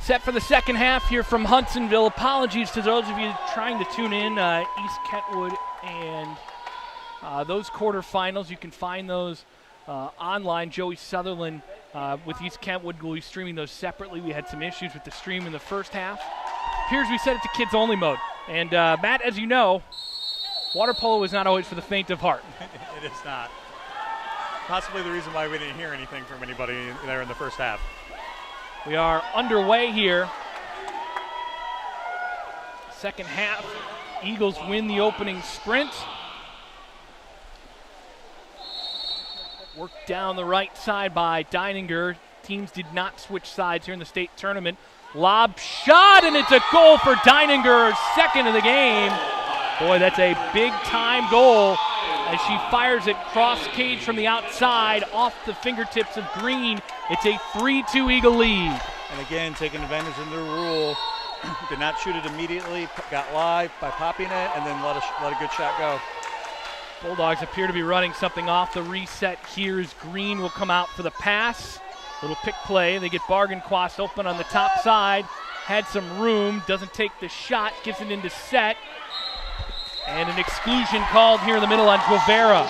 Set for the second half here from Hudsonville. Apologies to those of you trying to tune in. East Kentwood and those quarterfinals, you can find those online. Joey Sutherland with East Kentwood will be streaming those separately. We had some issues with the stream in the first half. Appears we set it to kids only mode. And Matt, as you know, water polo is not always for the faint of heart. It is not. Possibly the reason why we didn't hear anything from anybody there in the first half. We are underway here. Second half, Eagles win the opening sprint. Worked down the right side by Deininger. Teams did not switch sides here in the state tournament. Lob shot, and it's a goal for Deininger, second of the game. Boy, that's a big-time goal as she fires it cross cage from the outside off the fingertips of Green. It's a 3-2 Eagle lead. And again, taking advantage of the rule, did not shoot it immediately, got live by popping it, and then let a good shot go. Bulldogs appear to be running something off the reset here as Green will come out for the pass. Little pick play. They get Bargainquast open on the top side. Had some room, doesn't take the shot, gives it into set. And an exclusion called here in the middle on Guevara.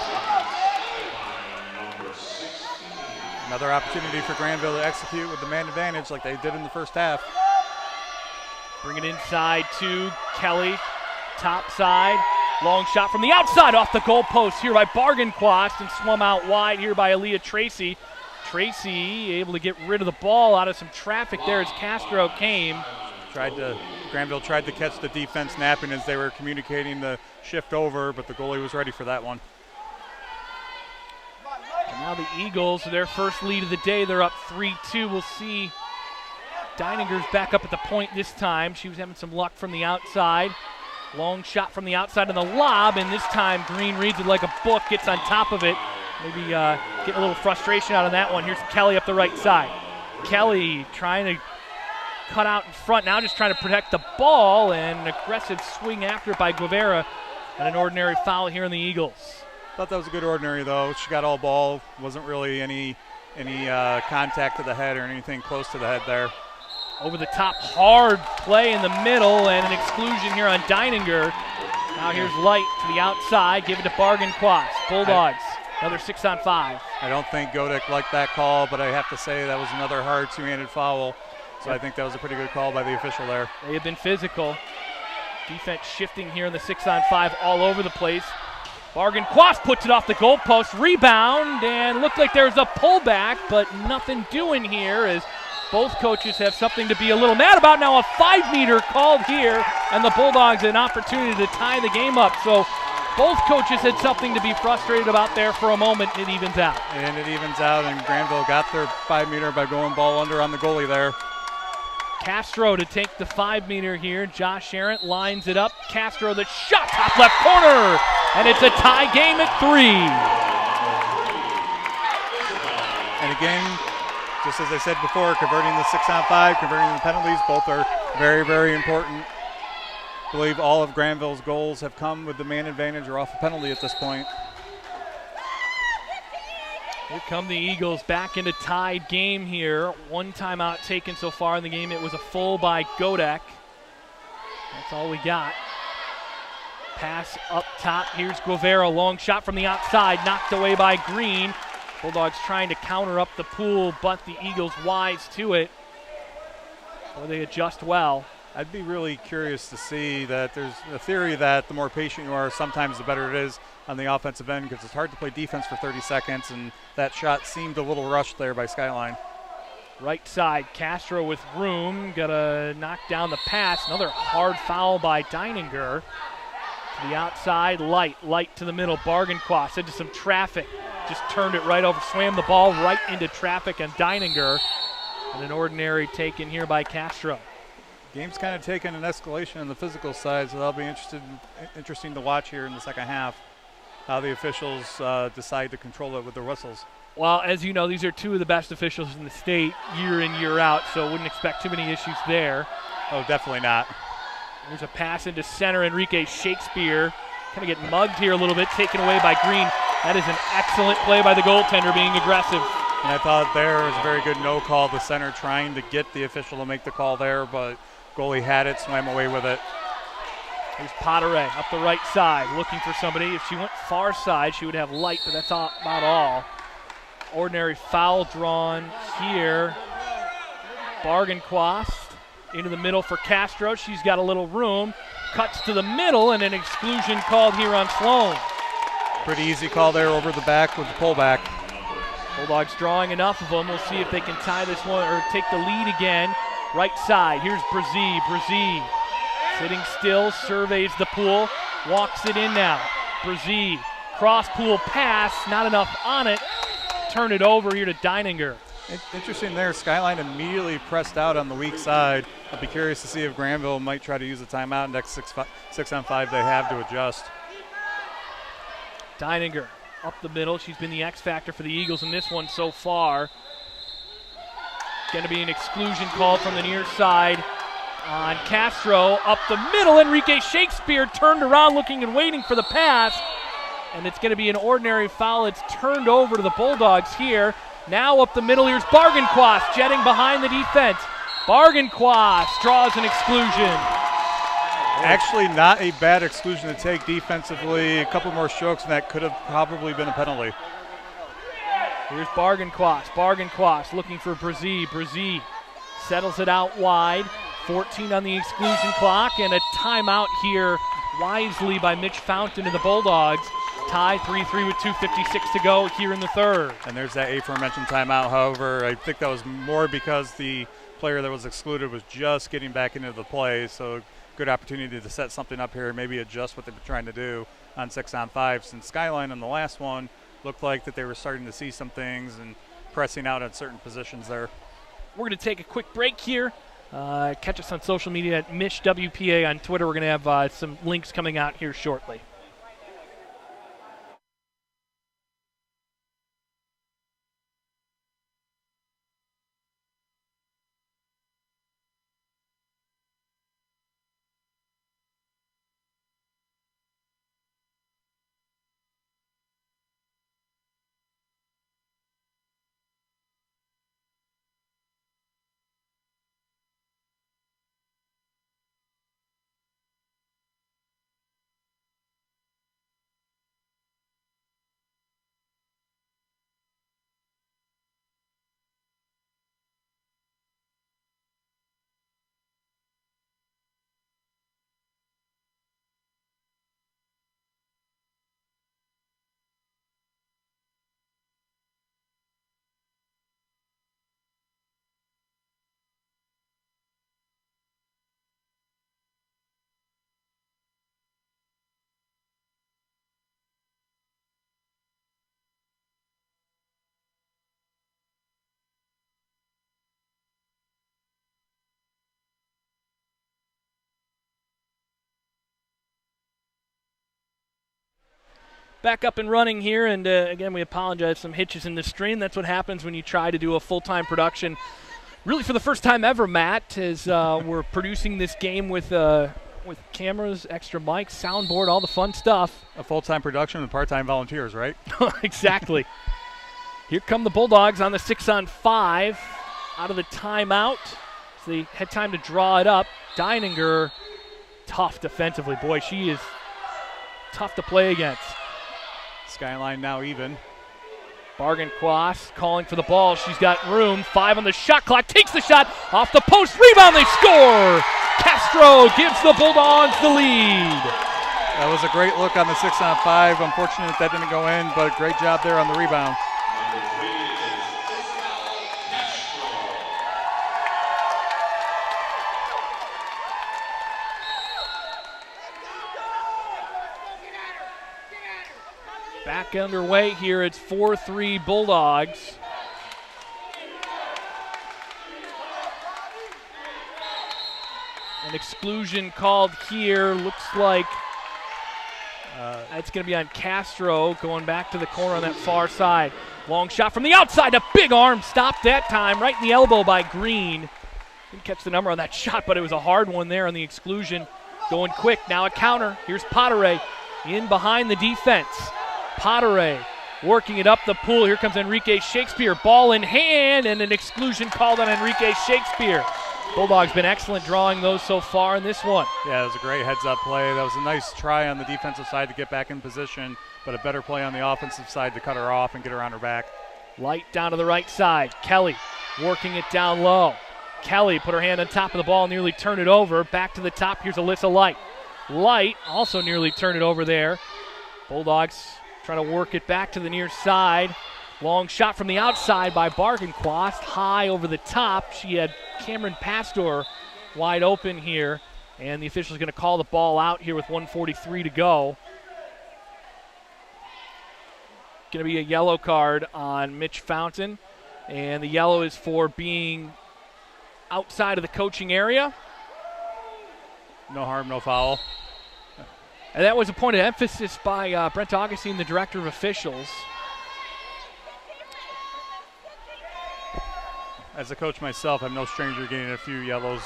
Another opportunity for Granville to execute with the man advantage like they did in the first half. Bring it inside to Kelly, top side. Long shot from the outside off the goalpost here by Bargainquast and swum out wide here by Aaliyah Tracy. Tracy able to get rid of the ball out of some traffic there as Castro came. Granville tried to catch the defense napping as they were communicating the shift over, but the goalie was ready for that one. And now the Eagles, their first lead of the day, they're up 3-2. We'll see Deininger's back up at the point this time. She was having some luck from the outside. Long shot from the outside on the lob, and this time Green reads it like a book, gets on top of it. Maybe getting a little frustration out of that one. Here's Kelly up the right side. Kelly trying to cut out in front, now just trying to protect the ball, and an aggressive swing after it by Guevara, and an ordinary foul here on the Eagles. Thought that was a good ordinary though. She got all ball, wasn't really any contact to the head or anything close to the head there. Over the top, hard play in the middle, and an exclusion here on Deininger. Now here's Light to the outside, give it to Bargainquast. Bulldogs, another 6-on-5. I don't think Godek liked that call, but I have to say that was another hard two-handed foul. So I think that was a pretty good call by the official there. They have been physical. Defense shifting here in the 6-on-5 all over the place. Bargainquast puts it off the goalpost, rebound, and looked like there was a pullback, but nothing doing here as both coaches have something to be a little mad about. Now a 5-meter called here, and the Bulldogs an opportunity to tie the game up. So both coaches had something to be frustrated about there for a moment. It evens out. And it evens out, and Granville got their 5-meter by going ball under on the goalie there. Castro to take the 5-meter here. Josh Arendt lines it up. Castro, the shot, top left corner, and it's a tie game at 3. And again, just as I said before, converting the 6-on-5, converting the penalties, both are very, very important. I believe all of Granville's goals have come with the man advantage or off a penalty at this point. Here come the Eagles back into tied game here. One timeout taken so far in the game. It was a full by Godek. That's all we got. Pass up top. Here's Guevara. Long shot from the outside. Knocked away by Green. Bulldogs trying to counter up the pool, but the Eagles wise to it. Or they adjust well. I'd be really curious to see that there's a theory that the more patient you are, sometimes the better it is on the offensive end, because it's hard to play defense for 30 seconds, and that shot seemed a little rushed there by Skyline. Right side, Castro with room, gotta knock down the pass. Another hard foul by Deininger. To the outside, Light to the middle, Bargainquast into some traffic. Just turned it right over, swam the ball right into traffic and Deininger. And an ordinary taken here by Castro. Game's kind of taken an escalation on the physical side, so that'll be interesting to watch here in the second half, how the officials decide to control it with the whistles. Well, as you know, these are two of the best officials in the state year in, year out, so wouldn't expect too many issues there. Oh, definitely not. There's a pass into center. Enrique Shakespeare kind of get mugged here a little bit, taken away by Green. That is an excellent play by the goaltender, being aggressive. And I thought there was a very good no call. The center trying to get the official to make the call there, but goalie had it, swam away with it. Here's Potteret up the right side, looking for somebody. If she went far side, she would have light, but that's about all. Ordinary foul drawn here. Bargenquast into the middle for Castro. She's got a little room. Cuts to the middle, and an exclusion called here on Sloan. Pretty easy call there over the back with the pullback. Bulldogs drawing enough of them. We'll see if they can tie this one or take the lead again. Right side, here's Brzee. Brzee sitting still, surveys the pool, walks it in now. Brzee, cross pool pass, not enough on it. Turn it over here to Deininger. Interesting there, Skyline immediately pressed out on the weak side. I'll be curious to see if Granville might try to use a timeout next 6 on 5 they have to adjust. Deininger up the middle. She's been the X factor for the Eagles in this one so far. Going to be an exclusion called from the near side on Castro. Up the middle, Enrique Shakespeare turned around looking and waiting for the pass. And it's going to be an ordinary foul. It's turned over to the Bulldogs here. Now up the middle, here's Bargenquast jetting behind the defense. Bargenquast draws an exclusion. Actually not a bad exclusion to take defensively. A couple more strokes and that could have probably been a penalty. Here's Bargenquast. Bargenquast looking for Brzee. Brzee settles it out wide. 14 on the exclusion clock, and a timeout here wisely by Mitch Fountain and the Bulldogs. Tie 3-3 with 2:56 to go here in the third. And there's that aforementioned timeout. However, I think that was more because the player that was excluded was just getting back into the play. So good opportunity to set something up here, maybe adjust what they've been trying to do on 6 on 5. Since Skyline on the last one looked like that they were starting to see some things and pressing out at certain positions there. We're going to take a quick break here. Catch us on social media at MWPA on Twitter. We're going to have some links coming out here shortly. Back up and running here, and again, we apologize for some hitches in the stream. That's what happens when you try to do a full-time production. Really, for the first time ever, Matt, as we're producing this game with cameras, extra mics, soundboard, all the fun stuff. A full-time production with part-time volunteers, right? Exactly. Here come the Bulldogs on the 6 on 5 out of the timeout. So they had time to draw it up. Deininger, tough defensively. Boy, she is tough to play against. Skyline now even. Bargenquast calling for the ball. She's got room. 5 on the shot clock. Takes the shot off the post. Rebound. They score. Castro gives the Bulldogs the lead. That was a great look on the 6 on 5. Unfortunate that didn't go in, but great job there on the rebound. Back underway here. It's 4-3 Bulldogs. An exclusion called here. Looks like it's going to be on Castro going back to the corner on that far side. Long shot from the outside. A big arm stopped that time right in the elbow by Green. Didn't catch the number on that shot, but it was a hard one there on the exclusion. Going quick. Now a counter. Here's Potteret in behind the defense. Potteret working it up the pool. Here comes Enrique Shakespeare, ball in hand, and an exclusion called on Enrique Shakespeare. Bulldogs been excellent drawing those so far in this one. Yeah, it was a great heads-up play. That was a nice try on the defensive side to get back in position, but a better play on the offensive side to cut her off and get her on her back. Light down to the right side. Kelly working it down low. Kelly put her hand on top of the ball, nearly turned it over. Back to the top, here's Alyssa Light. Light also nearly turned it over there. Bulldogs trying to work it back to the near side. Long shot from the outside by Bargenquast, high over the top. She had Cameron Pastor wide open here, and the official's going to call the ball out here with 1:43 to go. Going to be a yellow card on Mitch Fountain, and the yellow is for being outside of the coaching area. No harm, no foul. And that was a point of emphasis by Brent Augustine, the director of officials. As a coach myself, I'm no stranger getting a few yellows.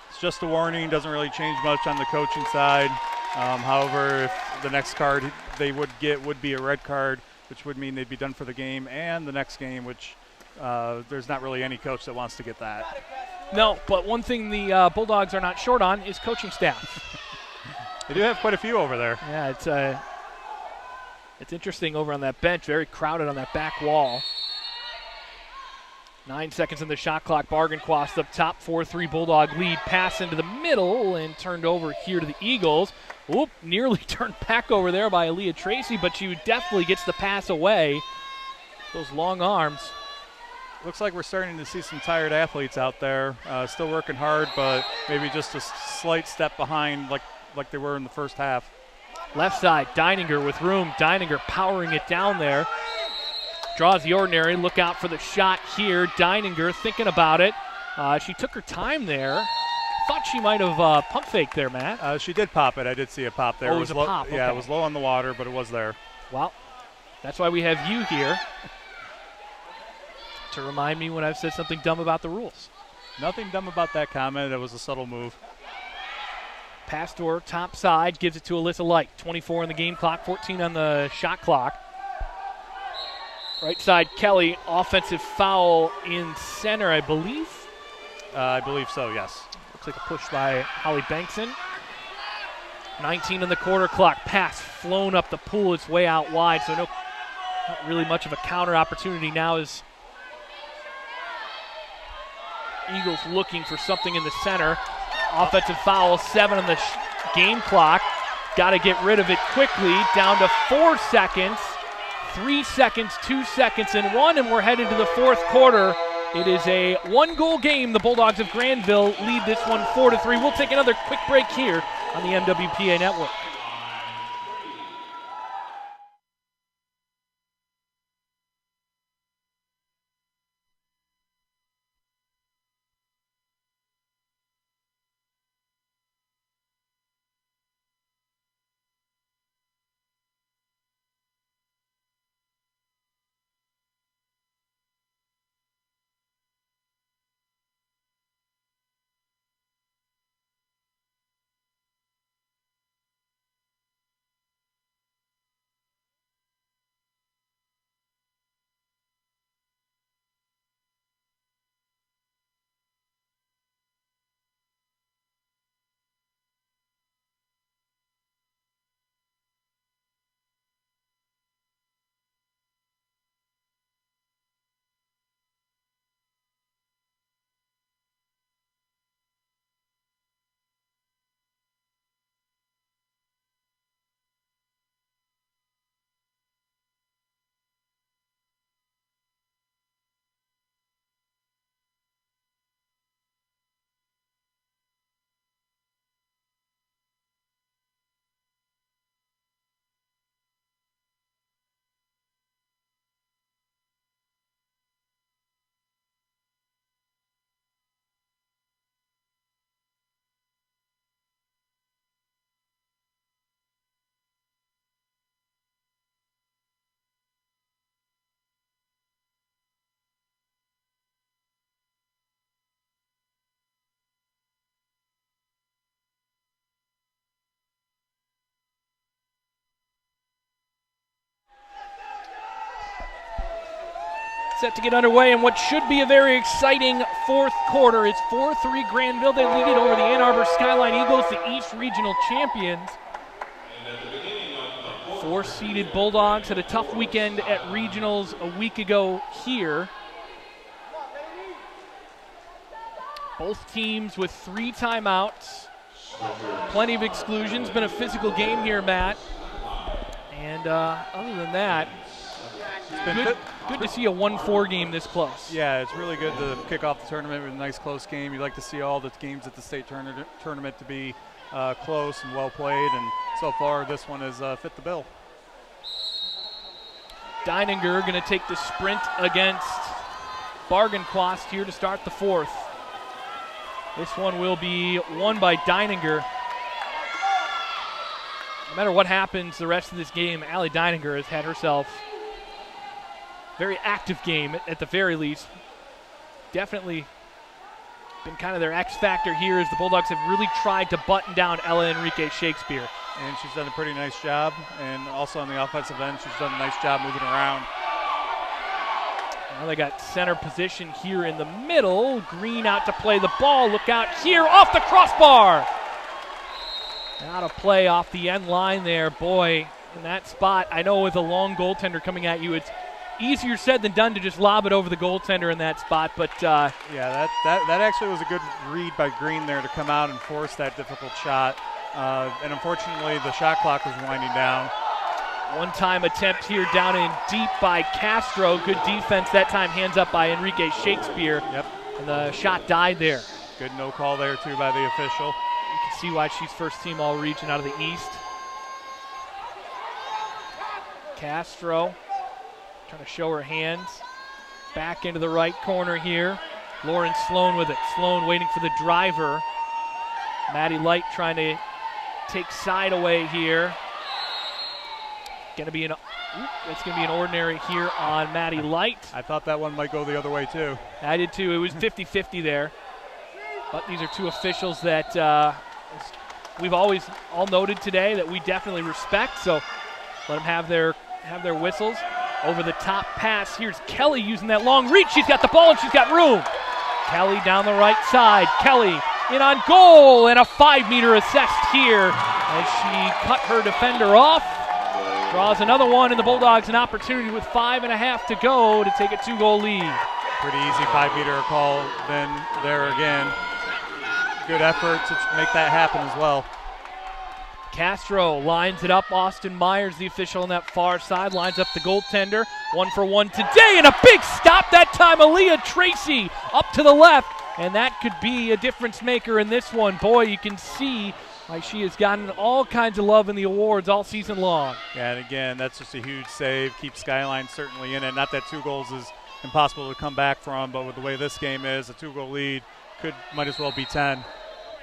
It's just a warning, doesn't really change much on the coaching side. However, if the next card they would get would be a red card, which would mean they'd be done for the game and the next game, which there's not really any coach that wants to get that. No, but one thing the Bulldogs are not short on is coaching staff. They do have quite a few over there. Yeah, it's interesting over on that bench, very crowded on that back wall. 9 seconds in the shot clock. Bargenquast up top, 4-3 Bulldog lead. Pass into the middle and turned over here to the Eagles. Oop, nearly turned back over there by Aaliyah Tracy, but she definitely gets the pass away. Those long arms. Looks like we're starting to see some tired athletes out there. Still working hard, but maybe just a slight step behind like they were in the first half. Left side, Deininger with room. Deininger powering it down there. Draws the ordinary. Look out for the shot here. Deininger thinking about it. She took her time there. Thought she might have pump faked there, Matt. She did pop it. I did see a pop there. Oh, it was a pop. Yeah, okay. It was low on the water, but it was there. Well, that's why we have you here to remind me when I've said something dumb about the rules. Nothing dumb about that comment. It was a subtle move. Pastor, top side, gives it to Alyssa Light. 24 on the game clock, 14 on the shot clock. Right side, Kelly, offensive foul in center, I believe. I believe so, yes. Looks like a push by Holly Bankson. 19 on the quarter clock. Pass flown up the pool. It's way out wide, so not really much of a counter opportunity now as Eagles looking for something in the center. Offensive foul, 7 on the game clock. Got to get rid of it quickly. Down to 4 seconds. 3 seconds, 2 seconds, and 1, and we're headed to the fourth quarter. It is a one-goal game. The Bulldogs of Granville lead this one 4-3. We'll take another quick break here on the MWPA Network. Set to get underway in what should be a very exciting fourth quarter. It's 4-3 Granville. They lead it over the Ann Arbor Skyline Eagles, the East Regional champions. 4-seeded Bulldogs had a tough weekend at regionals a week ago here. Both teams with 3 timeouts. Plenty of exclusions. Been a physical game here, Matt. And other than that, good to see a 1-4 game this close. Yeah, it's really good to kick off the tournament with a nice close game. You like to see all the games at the state tournament to be close and well played, and so far this one has fit the bill. Deininger going to take the sprint against Bargenquast here to start the fourth. This one will be won by Deininger. No matter what happens the rest of this game, Allie Deininger has had herself a very active game at the very least. Definitely been kind of their X factor here as the Bulldogs have really tried to button down Ella Enrique Shakespeare. And she's done a pretty nice job, and also on the offensive end, she's done a nice job moving around. Now they got center position here in the middle. Green out to play the ball. Look out here off the crossbar. Out of play off the end line there. Boy, in that spot, I know with a long goaltender coming at you, it's easier said than done to just lob it over the goaltender in that spot. But yeah, that actually was a good read by Green there to come out and force that difficult shot. And unfortunately, the shot clock was winding down. One-time attempt here down in deep by Castro. Good defense that time, hands up by Enrique Shakespeare. Yep. And the shot died there. Good no call there, too, by the official. You can see why she's first team all-region out of the East. Castro trying to show her hands. Back into the right corner here. Lauren Sloan with it. Sloan waiting for the driver. Maddie Light trying to take side away here. It's going to be an ordinary here on Maddie Light. I thought that one might go the other way too. I did too. It was 50-50 there. But these are two officials that we've always all noted today that we definitely respect. So let them have their whistles. Over the top pass. Here's Kelly using that long reach. She's got the ball and she's got room. Kelly down the right side. Kelly in on goal, and a 5-meter assist here as she cut her defender off. Draws another one, and the Bulldogs an opportunity with 5.5 to go to take a 2-goal lead. Pretty easy 5-meter call then there again. Good effort to make that happen as well. Castro lines it up. Austin Myers, the official on that far side, lines up the goaltender. 1-for-1 today, and a big stop that time. Aaliyah Tracy up to the left, and that could be a difference maker in this one. Boy, you can see why she has gotten all kinds of love in the awards all season long. Yeah, and again, that's just a huge save. Keeps Skyline certainly in it. Not that 2 goals is impossible to come back from, but with the way this game is, a 2-goal lead might as well be 10.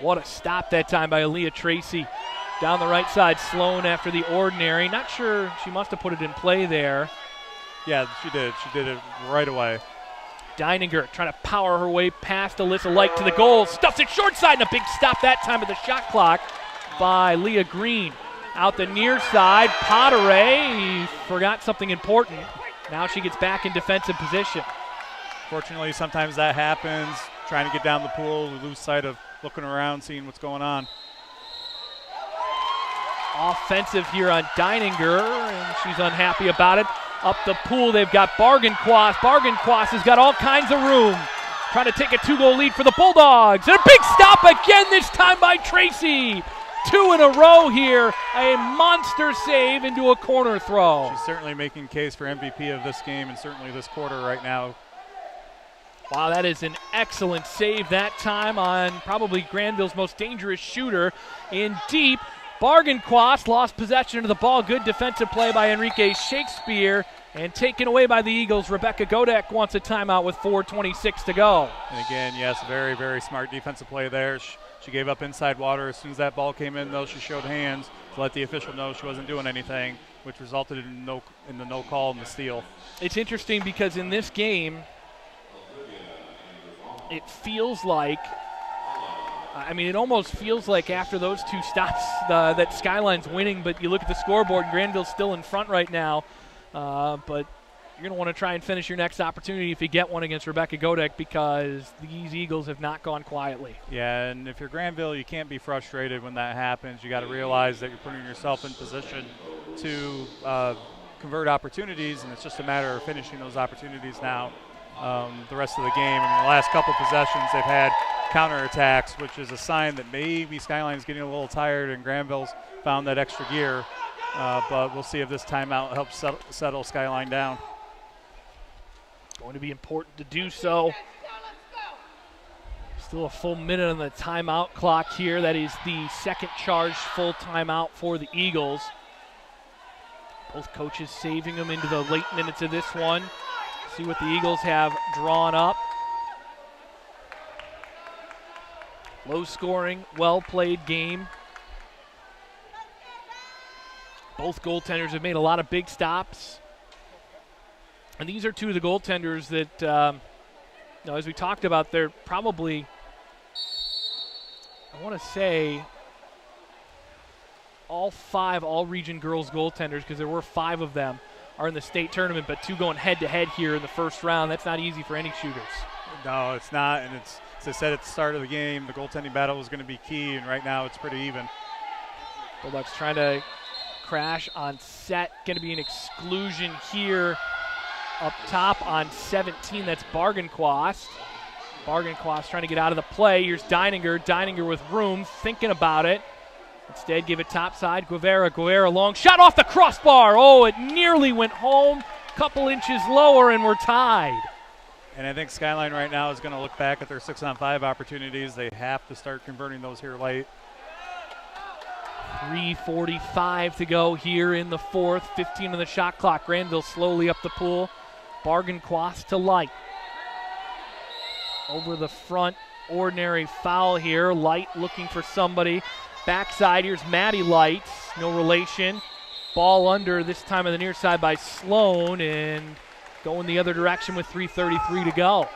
What a stop that time by Aaliyah Tracy. Down the right side, Sloan after the ordinary. Not sure, she must have put it in play there. Yeah, she did. She did it right away. Deininger trying to power her way past Alyssa Light to the goal. Stuffs it short side, and a big stop that time at the shot clock by Leah Green. Out the near side, Potteray forgot something important. Now she gets back in defensive position. Fortunately, sometimes that happens. Trying to get down the pool, we lose sight of looking around, seeing what's going on. Offensive here on Deininger, and she's unhappy about it. Up the pool, they've got Bargenquast. Bargenquast has got all kinds of room. Trying to take a 2-goal lead for the Bulldogs. And a big stop again, this time by Tracy. 2 in a row here. A monster save into a corner throw. She's certainly making case for MVP of this game and certainly this quarter right now. Wow, that is an excellent save that time on probably Granville's most dangerous shooter in deep. Bargenquast lost possession of the ball. Good defensive play by Enrique Shakespeare. And taken away by the Eagles, Rebecca Godek wants a timeout with 4:26 to go. And again, yes, very, very smart defensive play there. She gave up inside water. As soon as that ball came in, though, she showed hands to let the official know she wasn't doing anything, which resulted in the no call and the steal. It's interesting because in this game, it feels like, it almost feels like after those 2 stops that Skyline's winning, but you look at the scoreboard and Granville's still in front right now. But you're going to want to try and finish your next opportunity if you get one against Rebecca Godek, because these Eagles have not gone quietly. Yeah, and if you're Granville, you can't be frustrated when that happens. You got to realize that you're putting yourself in position to convert opportunities, and it's just a matter of finishing those opportunities now. The rest of the game, and in the last couple possessions, they've had counterattacks, which is a sign that maybe Skyline is getting a little tired and Granville's found that extra gear. But we'll see if this timeout helps settle Skyline down. Going to be important to do so. Still a full minute on the timeout clock here. That is the second charged full timeout for the Eagles. Both coaches saving them into the late minutes of this one. See what the Eagles have drawn up. Low scoring, well played game. Both goaltenders have made a lot of big stops. And these are two of the goaltenders that, as we talked about, they're probably, I want to say, all five all-region girls goaltenders, because there were 5 of them, are in the state tournament, but 2 going head-to-head here in the first round. That's not easy for any shooters. No, it's not, and it's, as I said at the start of the game, the goaltending battle is going to be key, and right now it's pretty even. Bulldogs trying to crash on set. Going to be an exclusion here up top on 17. That's Bargenquast. Bargenquast trying to get out of the play. Here's Deininger. Deininger with room, thinking about it. Instead, give it topside. Guevara, long shot off the crossbar. Oh, it nearly went home. Couple inches lower, and we're tied. And I think Skyline right now is going to look back at their 6-on-5 opportunities. They have to start converting those here late. 3:45 to go here in the fourth. 15 on the shot clock. Granville slowly up the pool. Bargenquast to Light. Over the front, ordinary foul here. Light looking for somebody. Backside, here's Maddie Light. No relation. Ball under, this time on the near side by Sloan, and going the other direction with 3:33 to go.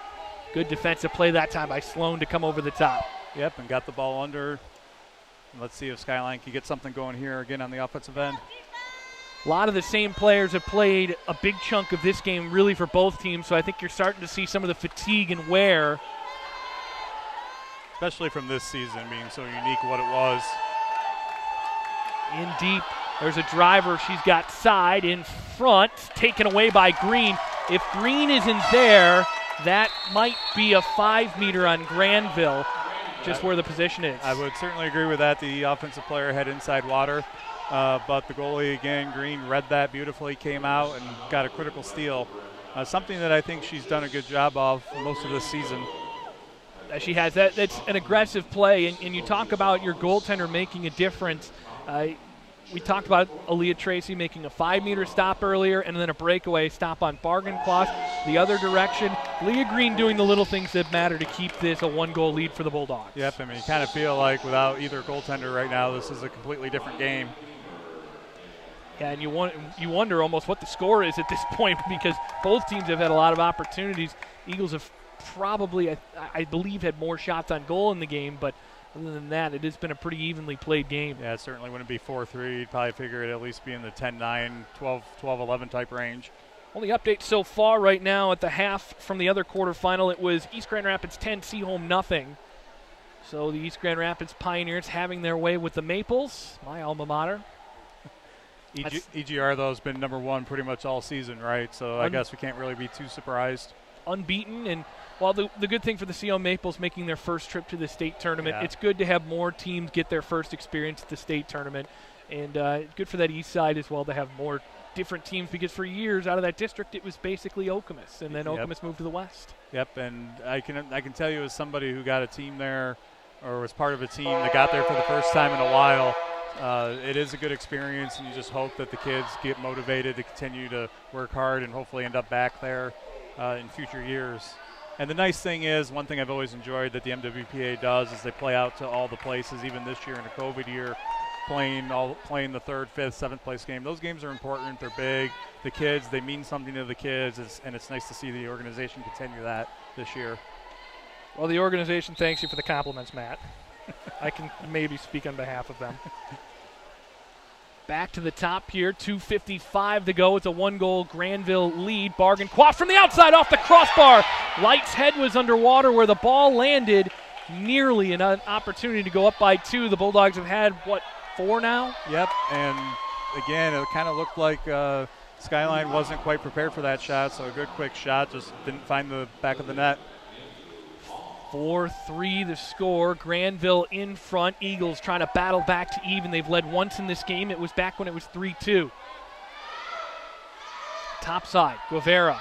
Good defensive play that time by Sloan to come over the top. Yep, and got the ball under. Let's see if Skyline can get something going here again on the offensive end. A lot of the same players have played a big chunk of this game really for both teams, so I think you're starting to see some of the fatigue and wear. Especially from this season being so unique what it was. In deep, there's a driver. She's got side in front, taken away by Green. If Green isn't there, that might be a 5-meter on Granville, just where the position is. I would certainly agree with that. The offensive player had inside water, but the goalie, again, Green, read that beautifully, came out and got a critical steal. Something that I think she's done a good job of most of this season. She has. That's an aggressive play, and you talk about your goaltender making a difference. We talked about Aaliyah Tracy making a 5-meter stop earlier and then a breakaway stop on Bargenquast. The other direction, Leah Green doing the little things that matter to keep this a 1-goal lead for the Bulldogs. Yep, I mean, you kind of feel like without either goaltender right now, this is a completely different game. Yeah, and you wonder almost what the score is at this point, because both teams have had a lot of opportunities. Eagles have probably, I believe, had more shots on goal in the game, but other than that, it has been a pretty evenly played game. Yeah, it certainly wouldn't be 4-3. You'd probably figure it at least be in the 10-9, 12-11 type range. Only update so far right now at the half from the other quarterfinal, it was East Grand Rapids 10, Seaholm nothing. So the East Grand Rapids Pioneers having their way with the Maples, my alma mater. EGR, though, has been number 1 pretty much all season, right? So I guess we can't really be too surprised. Unbeaten, and while the good thing for the CO Maples making their first trip to the state tournament, yeah, it's good to have more teams get their first experience at the state tournament, and good for that east side as well to have more different teams, because for years out of that district it was basically Okemos, and then Okemos moved to the west. Yep, and I can tell you as somebody who got a team there or was part of a team that got there for the first time in a while, it is a good experience, and you just hope that the kids get motivated to continue to work hard and hopefully end up back there in future years. And the nice thing is, one thing I've always enjoyed that the MWPA does is they play out to all the places, even this year in a COVID year, playing the 3rd, 5th, 7th place game. Those games are important. They're big. The kids, they mean something to the kids, and it's nice to see the organization continue that this year. Well, the organization thanks you for the compliments, Matt. I can maybe speak on behalf of them. Back to the top here, 2:55 to go. It's a one-goal Granville lead. Bargain quaff from the outside off the crossbar. Light's head was underwater where the ball landed. Nearly an opportunity to go up by 2. The Bulldogs have had, 4 now? Yep, and again, it kind of looked like Skyline wasn't quite prepared for that shot, so a good quick shot, just didn't find the back of the net. 4-3 the score. Granville in front. Eagles trying to battle back to even. They've led once in this game. It was back when it was 3-2. Top side, Guevara.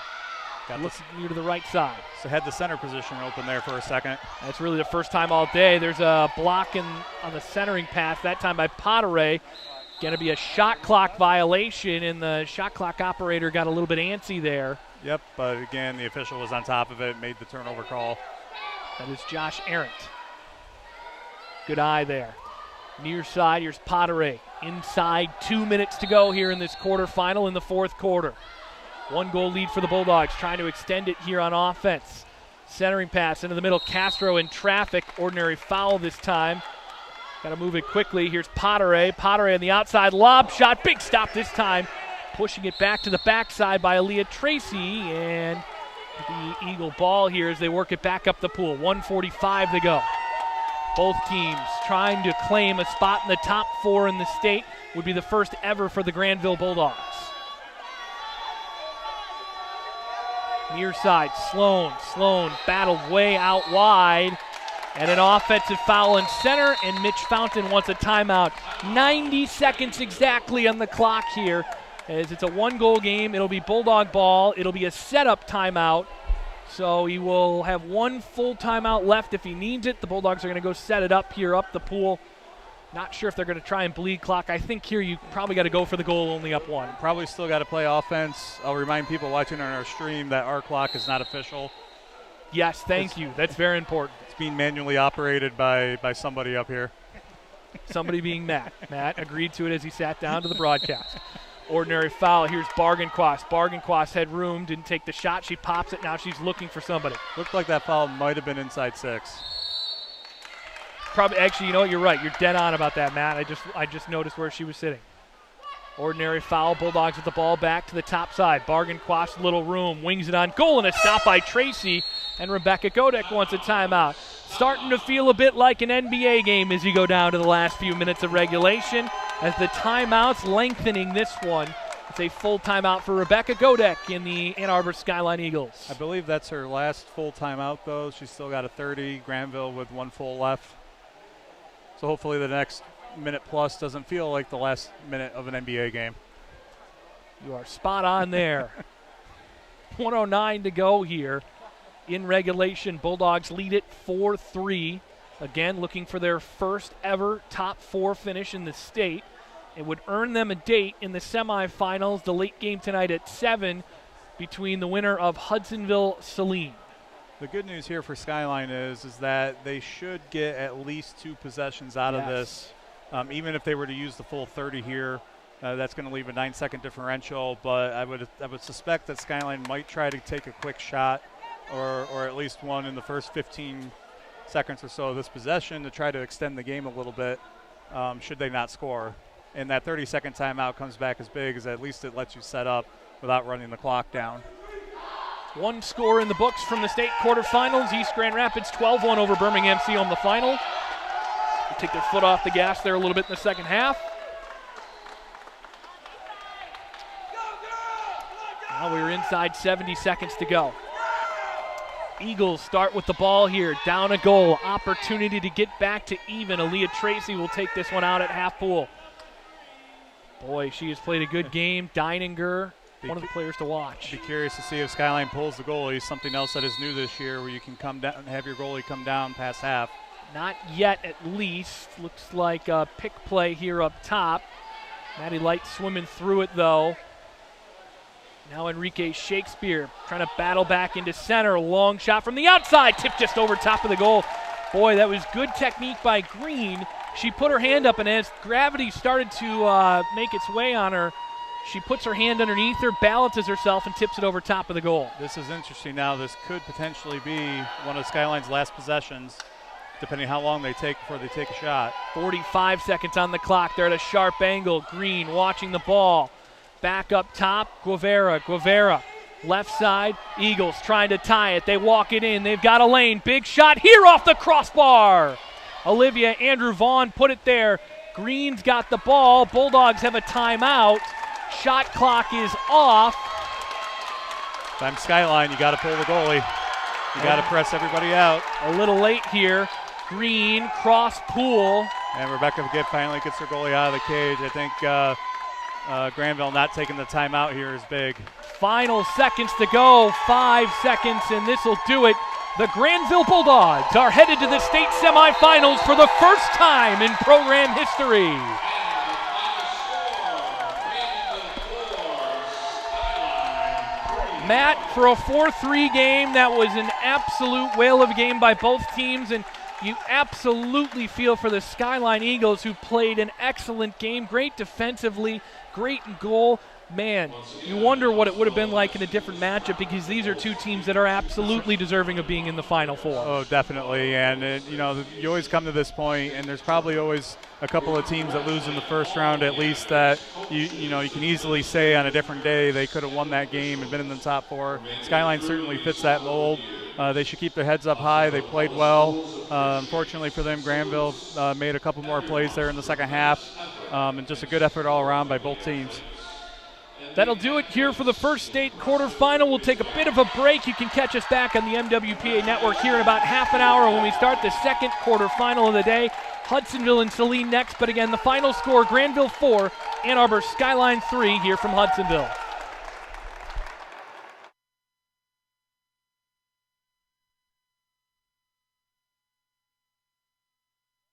Looking near to the right side. So had the center position open there for a second. That's really the first time all day. There's a block on the centering pass, that time by Poteray. Going to be a shot clock violation, and the shot clock operator got a little bit antsy there. Yep, but again, the official was on top of it, made the turnover call. That is Josh Arendt. Good eye there. Near side, here's Poteray. Inside, 2 minutes to go here in this quarterfinal in the fourth quarter. 1-goal lead for the Bulldogs, trying to extend it here on offense. Centering pass into the middle. Castro in traffic. Ordinary foul this time. Got to move it quickly. Here's Poteray. Poteray on the outside. Lob shot. Big stop this time. Pushing it back to the backside by Aaliyah Tracy. And the Eagle ball here as they work it back up the pool. 1:45 to go. Both teams trying to claim a spot in the top 4 in the state. Would be the first ever for the Granville Bulldogs. Near side, Sloan battled way out wide. And an offensive foul in center, and Mitch Fountain wants a timeout. 90 seconds exactly on the clock here. As it's a 1-goal game, it'll be Bulldog ball. It'll be a setup timeout. So he will have 1 full timeout left if he needs it. The Bulldogs are going to go set it up here up the pool. Not sure if they're going to try and bleed clock. I think here you probably got to go for the goal, only up 1. Probably still got to play offense. I'll remind people watching on our stream that our clock is not official. Yes, thank you. That's very important. It's being manually operated by somebody up here. Somebody being Matt. Matt agreed to it as he sat down to the broadcast. Ordinary foul. Here's Bargain-Quast. Bargain-Quast had room, didn't take the shot. She pops it. Now she's looking for somebody. Looked like that foul might have been inside 6. Probably. Actually, you know what? You're right. You're dead on about that, Matt. I just noticed where she was sitting. Ordinary foul. Bulldogs with the ball back to the top side. Bargain-Quast, little room. Wings it on goal, and a stop by Tracy. And Rebecca Godek wants a timeout. Starting to feel a bit like an NBA game as you go down to the last few minutes of regulation. As the timeouts lengthening this one. It's a full timeout for Rebecca Godek in the Ann Arbor Skyline Eagles. I believe that's her last full timeout, though. She's still got a 30. Granville with 1 full left. So hopefully the next minute plus doesn't feel like the last minute of an NBA game. You are spot on there. 1:09 to go here in regulation. Bulldogs lead it 4-3. Again, looking for their first ever top 4 finish in the state. It would earn them a date in the semifinals, the late game tonight at 7 between the winner of Hudsonville Saline. The good news here for Skyline is that they should get at least 2 possessions out of this. Even if they were to use the full 30 here, that's going to leave a 9-second differential. But I would suspect that Skyline might try to take a quick shot or at least one in the first 15 seconds or so of this possession to try to extend the game a little bit should they not score. And that 30-second timeout comes back as big as at least it lets you set up without running the clock down. 1 score in the books from the state quarterfinals. East Grand Rapids 12-1 over Birmingham on the final. They take their foot off the gas there a little bit in the second half. Now we're inside 70 seconds to go. Eagles start with the ball here. Down a goal. Opportunity to get back to even. Aaliyah Tracy will take this one out at half pool. Boy, she has played a good game. Deininger, one of the players to watch. Be curious to see if Skyline pulls the goalie, something else that is new this year where you can come down and have your goalie come down past half. Not yet, at least. Looks like a pick play here up top. Maddie Light swimming through it, though. Now Enrique Shakespeare trying to battle back into center. Long shot from the outside. Tip just over top of the goal. Boy, that was good technique by Green. She put her hand up, and as gravity started to make its way on her, she puts her hand underneath her, balances herself, and tips it over top of the goal. This is interesting now. This could potentially be one of Skyline's last possessions. depending how long they take before they take a shot. 45 seconds on the clock. They're at a sharp angle. Green watching the ball. Back up top, Guevara. Left side, Eagles trying to tie it. They walk it in. They've got a lane. Big shot here off the crossbar. Olivia Andrew Vaughn put it there. Green's got the ball. Bulldogs have a timeout. Shot clock is off. Time Skyline, you got to pull the goalie. You got to press everybody out. A little late here. Green, cross pool. And Rebecca Gibb finally gets her goalie out of the cage. I think Granville not taking the timeout here is big. Final seconds to go, 5 seconds, and this will do it. The Granville Bulldogs are headed to the state semifinals for the first time in program history. Matt, for a 4-3 game, that was an absolute whale of a game by both teams, and you absolutely feel for the Skyline Eagles, who played an excellent game, great defensively, great in goal. Man, you wonder what it would have been like in a different matchup, because these are two teams that are absolutely deserving of being in the Final Four. Oh, definitely. And, you know, you always come to this point, and there's probably always a couple of teams that lose in the first round at least that, you know, you can easily say on a different day they could have won that game and been in the top four. Skyline certainly fits that mold. They should keep their heads up high. They played well. Unfortunately for them, Granville made a couple more plays there in the second half, and just a good effort all around by both teams. That'll do it here for the first state quarterfinal. We'll take a bit of a break. You can catch us back on the MWPA network here in about half an hour when we start the second quarterfinal of the day. Hudsonville and Saline next, but again, the final score, Granville 4, Ann Arbor Skyline 3 here from Hudsonville.